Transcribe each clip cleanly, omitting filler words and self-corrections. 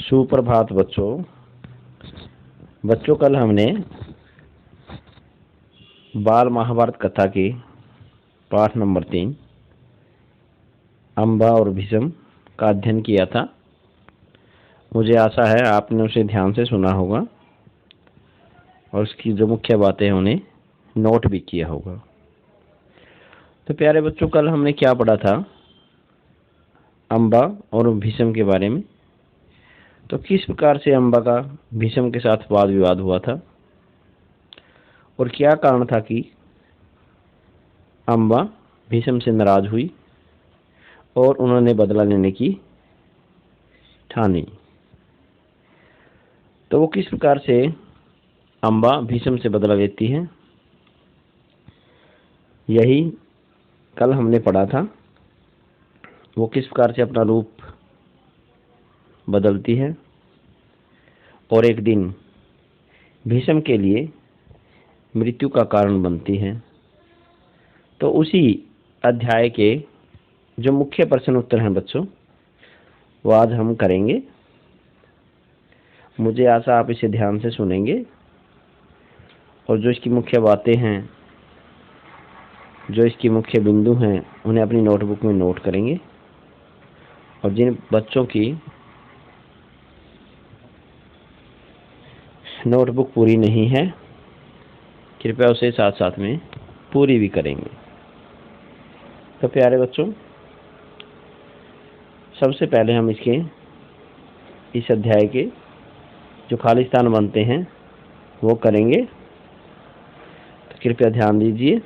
सुप्रभात बच्चों कल हमने बाल महाभारत कथा के पाठ नंबर 3 अम्बा और भीष्म का अध्ययन किया था। मुझे आशा है आपने उसे ध्यान से सुना होगा और उसकी जो मुख्य बातें हैं उन्हें नोट भी किया होगा। तो प्यारे बच्चों, कल हमने क्या पढ़ा था अम्बा और भीष्म के बारे में। तो किस प्रकार से अम्बा का भीष्म के साथ वाद विवाद हुआ था और क्या कारण था कि अम्बा भीष्म से नाराज हुई और उन्होंने बदला लेने की ठानी। तो वो किस प्रकार से अम्बा भीष्म से बदला लेती है, यही कल हमने पढ़ा था। वो किस प्रकार से अपना रूप बदलती है और एक दिन भीष्म के लिए मृत्यु का कारण बनती है। तो उसी अध्याय के जो मुख्य प्रश्न उत्तर हैं बच्चों, वो आज हम करेंगे। मुझे आशा आप इसे ध्यान से सुनेंगे और जो इसकी मुख्य बातें हैं, जो इसकी मुख्य बिंदु हैं, उन्हें अपनी नोटबुक में नोट करेंगे। और जिन बच्चों की नोटबुक पूरी नहीं है, कृपया उसे साथ साथ में पूरी भी करेंगे। तो प्यारे बच्चों, सबसे पहले हम इस अध्याय के जो खाली स्थान बनते हैं वो करेंगे। तो कृपया ध्यान दीजिए,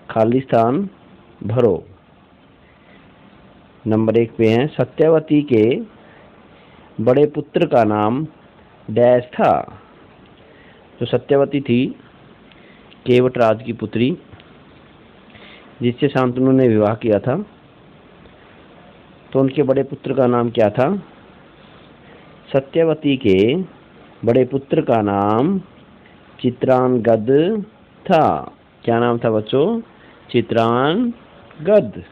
खाली स्थान भरो। नंबर 1 पे है, सत्यवती के बड़े पुत्र का नाम डैश था। जो सत्यवती थी केवटराज की पुत्री, जिससे शांतनु ने विवाह किया था, तो उनके बड़े पुत्र का नाम क्या था? सत्यवती के बड़े पुत्र का नाम चित्रांगद था। क्या नाम था बच्चों? चित्रांगद।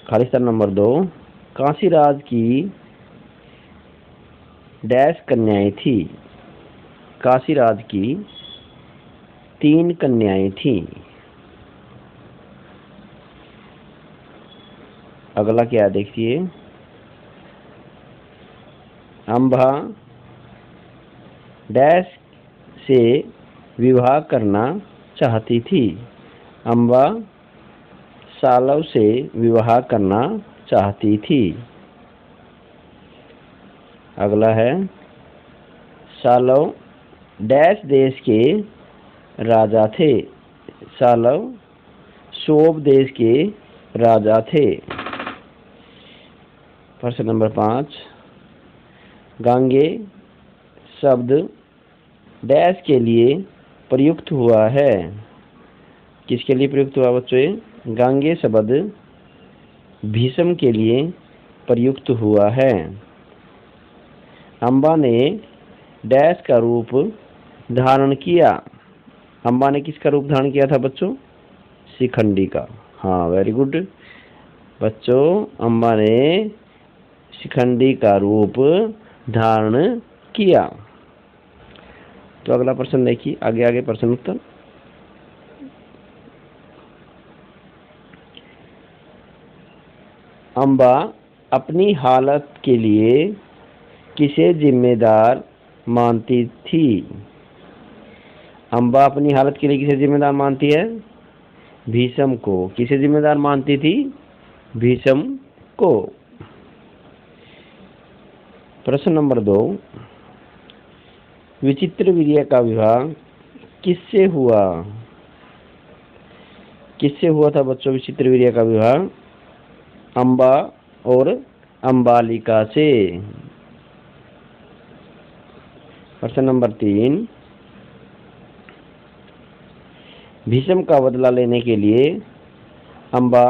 खाली स्थान नंबर 2, काशीराज की डैश कन्याएं थी। काशीराज की 3 कन्याएं थीं। अगला क्या देखिए, अम्बा डैश से विवाह करना चाहती थी। अम्बा सालव से विवाह करना चाहती थी। अगला है, सालव डैश देश के राजा थे। सालव सोब देश के राजा थे। प्रश्न नंबर 5, गांगे शब्द डैश के लिए प्रयुक्त हुआ है। किसके लिए प्रयुक्त हुआ बच्चों? गांगे शब्द भीष्म के लिए प्रयुक्त हुआ है। अम्बा ने डैश का रूप धारण किया। अम्बा ने किसका रूप धारण किया था बच्चों? शिखंडी का। हाँ, वेरी गुड बच्चों, अम्बा ने शिखंडी का रूप धारण किया। तो अगला प्रश्न देखिए, आगे प्रश्न उत्तर। अम्बा अपनी हालत के लिए किसे जिम्मेदार मानती थी? अम्बा अपनी हालत के लिए किसे जिम्मेदार मानती है? भीष्म को। किसे जिम्मेदार मानती थी? भीष्म को। प्रश्न नंबर 2, विचित्रवीर्य का विवाह किससे हुआ? किससे हुआ था बच्चों विचित्रवीर्य का विवाह? अम्बा और अम्बालिका से। प्रश्न नंबर 3, भीष्म का बदला लेने के लिए अम्बा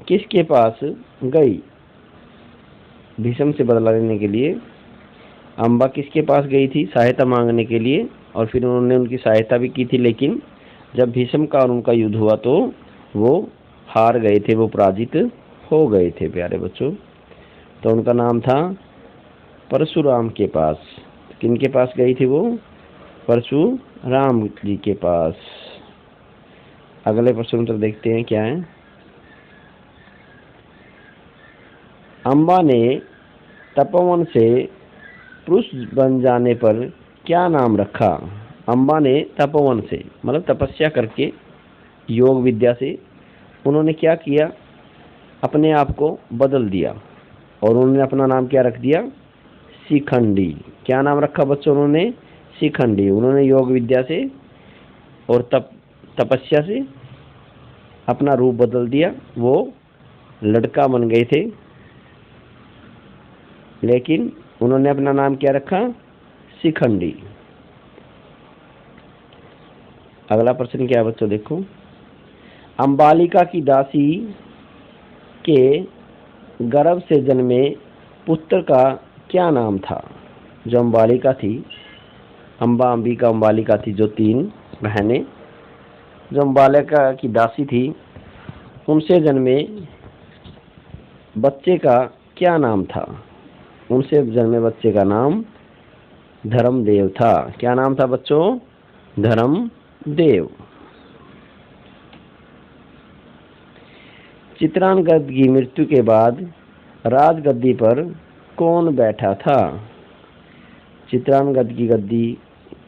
किसके पास गई? भीष्म से बदला लेने के लिए अम्बा किसके पास गई थी? सहायता मांगने के लिए। और फिर उन्होंने उनकी सहायता भी की थी, लेकिन जब भीष्म का और उनका युद्ध हुआ तो वो हार गए थे, वो पराजित हो गए थे प्यारे बच्चों। तो उनका नाम था परशुराम के पास। किनके पास गई थी वो? परशुराम जी के पास। अगले प्रश्न उत्तर देखते हैं क्या है। अम्बा ने तपोवन से पुरुष बन जाने पर क्या नाम रखा? अम्बा ने तपोवन से मतलब तपस्या करके योग विद्या से उन्होंने क्या किया? अपने आप को बदल दिया और उन्होंने अपना नाम क्या रख दिया? शिखंडी। क्या नाम रखा बच्चों उन्होंने? शिखंडी। उन्होंने योग विद्या से और तपस्या से अपना रूप बदल दिया। वो लड़का बन गए थे, लेकिन उन्होंने अपना नाम क्या रखा? शिखंडी। अगला प्रश्न क्या है बच्चों देखो। अंबालिका की दासी के गर्भ से जन्मे पुत्र का क्या नाम था? जो अंबालिका थी, अंबा, अंबिका, अंबालिका थी, जो 3 बहनें, जो अंबालिका की दासी थी, उनसे जन्मे बच्चे का क्या नाम था? उनसे जन्मे बच्चे का नाम धर्मदेव था। क्या नाम था बच्चों? धर्मदेव। चित्रांगद की मृत्यु के बाद राजगद्दी पर कौन बैठा था? चित्रांगद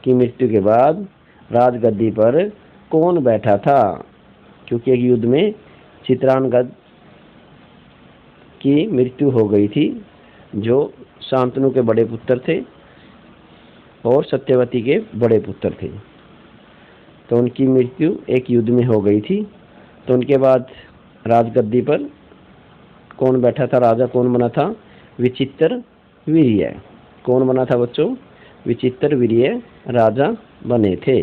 की मृत्यु के बाद राजगद्दी पर कौन बैठा था? क्योंकि एक युद्ध में चित्रांगद की मृत्यु हो गई थी, जो शांतनु के बड़े पुत्र थे और सत्यवती के बड़े पुत्र थे। तो उनकी मृत्यु एक युद्ध में हो गई थी। तो उनके बाद राजगद्दी पर कौन बैठा था? राजा कौन बना था? विचित्र वीर्य। कौन बना था बच्चों? विचित्र वीर्य राजा बने थे।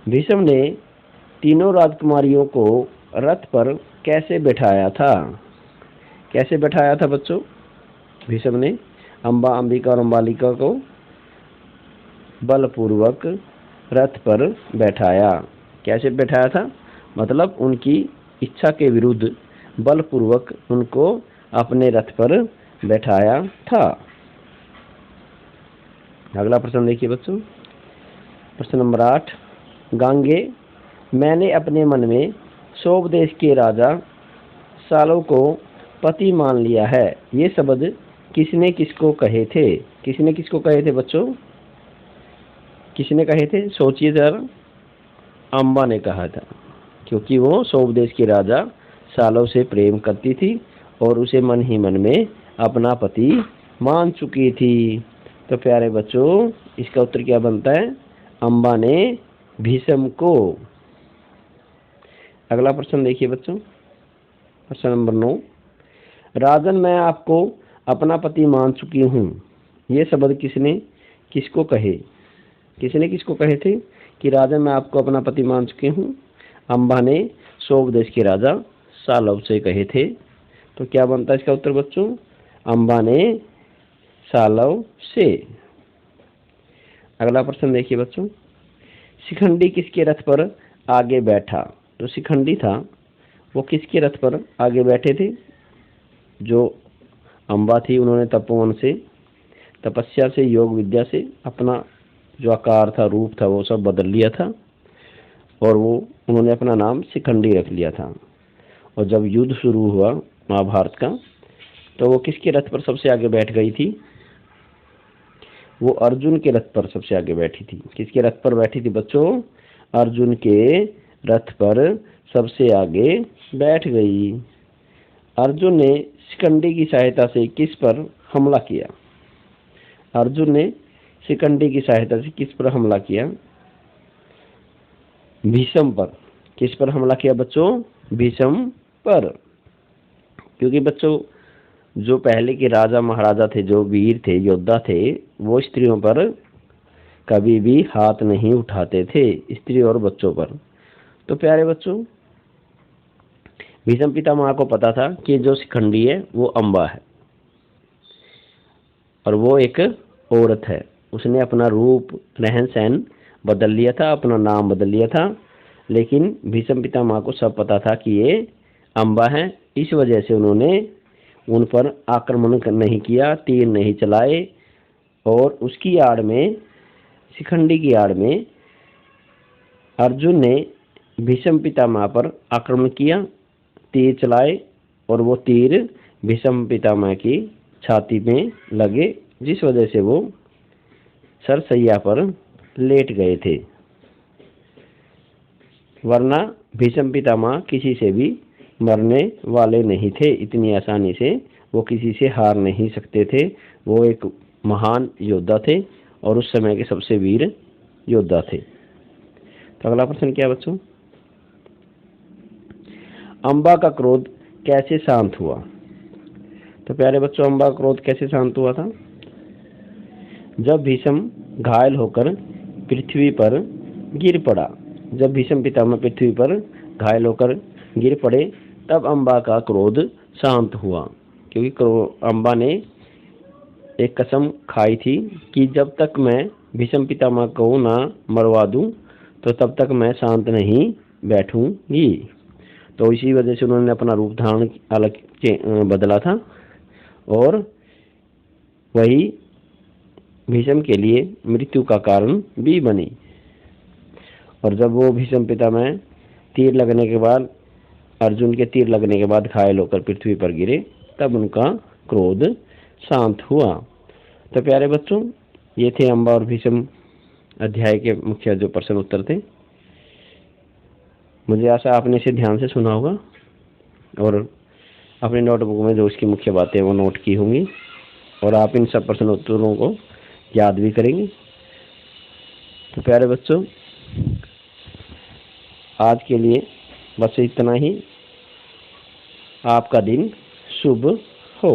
भीष्म ने तीनों राजकुमारियों को रथ पर कैसे बैठाया था? कैसे बैठाया था बच्चों? भीष्म ने अंबा, अंबिका और अंबालिका को बलपूर्वक रथ पर बैठाया। कैसे बैठाया था? मतलब उनकी इच्छा के विरुद्ध बलपूर्वक उनको अपने रथ पर बैठाया था। अगला प्रश्न देखिए बच्चों, प्रश्न नंबर 8। गांगे, मैंने अपने मन में सोब देश के राजा सालों को पति मान लिया है, ये शब्द किसने किसको कहे थे? किसने किसको कहे थे बच्चों? किसने कहे थे? सोचिए जरा। अम्बा ने कहा था, क्योंकि वो सोब देश के राजा सालों से प्रेम करती थी और उसे मन ही मन में अपना पति मान चुकी थी। तो प्यारे बच्चों, इसका उत्तर क्या बनता है? अम्बा ने भीष्म को। अगला प्रश्न देखिए बच्चों, प्रश्न नंबर 9। राजन, मैं आपको अपना पति मान चुकी हूँ, ये शब्द किसने किसको कहे? किसने किसको कहे थे कि राजन मैं आपको अपना पति मान चुकी हूँ? अम्बा ने सोब देश के राजा सालव से कहे थे। तो क्या बनता है इसका उत्तर बच्चों? अम्बा ने सालव से। अगला प्रश्न देखिए बच्चों, शिखंडी किसके रथ पर आगे बैठा? तो शिखंडी था, वो किसके रथ पर आगे बैठे थे? जो अम्बा थी, उन्होंने तपोवन से तपस्या से योग विद्या से अपना जो आकार था, रूप था, वो सब बदल लिया था और वो उन्होंने अपना नाम शिखंडी रख लिया था। और जब युद्ध शुरू हुआ महाभारत का, तो वो किसके रथ पर सबसे आगे बैठ गई थी? वो अर्जुन के रथ पर सबसे आगे बैठी थी। किसके रथ पर बैठी थी बच्चों? अर्जुन के रथ पर सबसे आगे बैठ गई। अर्जुन ने शिखंडी की सहायता से किस पर हमला किया? अर्जुन ने शिखंडी की सहायता से किस पर हमला किया? भीष्म पर। किस पर हमला किया बच्चों? भीष्म पर। क्योंकि बच्चों, जो पहले के राजा महाराजा थे, जो वीर थे, योद्धा थे, वो स्त्रियों पर कभी भी हाथ नहीं उठाते थे, स्त्री और बच्चों पर। तो प्यारे बच्चों, भीष्म पितामह को पता था कि जो शिखंडी है वो अम्बा है और वो एक औरत है। उसने अपना रूप, रहन सहन बदल लिया था, अपना नाम बदल लिया था, लेकिन भीष्म पितामह को सब पता था कि ये अम्बा है, इस वजह से उन्होंने उन पर आक्रमण नहीं किया, तीर नहीं चलाए, और उसकी आड़ में, शिखंडी की आड़ में अर्जुन ने भीष्म पितामह पर आक्रमण किया, तीर चलाए, और वो तीर भीष्म पितामह की छाती में लगे, जिस वजह से वो सरसैया पर लेट गए थे। वरना भीष्म पितामह किसी से भी मरने वाले नहीं थे, इतनी आसानी से वो किसी से हार नहीं सकते थे। वो एक महान योद्धा थे और उस समय के सबसे वीर योद्धा थे। तो अगला प्रश्न क्या बच्चों? अंबा का क्रोध कैसे शांत हुआ? तो प्यारे बच्चों, अंबा का क्रोध कैसे शांत हुआ था? जब भीष्म घायल होकर पृथ्वी पर गिर पड़ा, जब भीष्म पितामह पृथ्वी पर घायल होकर गिर पड़े, तब अंबा का क्रोध शांत हुआ। क्योंकि अंबा ने एक कसम खाई थी कि जब तक मैं भीष्म पितामह को ना मरवा दूं तो तब तक मैं शांत नहीं बैठूंगी। तो इसी वजह से उन्होंने अपना रूप धारण अलग बदला था, और वही भीष्म के लिए मृत्यु का कारण भी बनी। और जब वो भीष्म पितामह तीर लगने के बाद, अर्जुन के तीर लगने के बाद घायल होकर पृथ्वी पर गिरे, तब उनका क्रोध शांत हुआ। तो प्यारे बच्चों, ये थे अंबा और भीष्म अध्याय के मुख्य जो प्रश्न उत्तर थे। मुझे आशा आपने इसे ध्यान से सुना होगा और अपने नोटबुक में जो इसकी मुख्य बातें वो नोट की होंगी, और आप इन सब प्रश्न उत्तरों को याद भी करेंगे। तो प्यारे बच्चों, आज के लिए बस इतना ही। आपका दिन शुभ हो।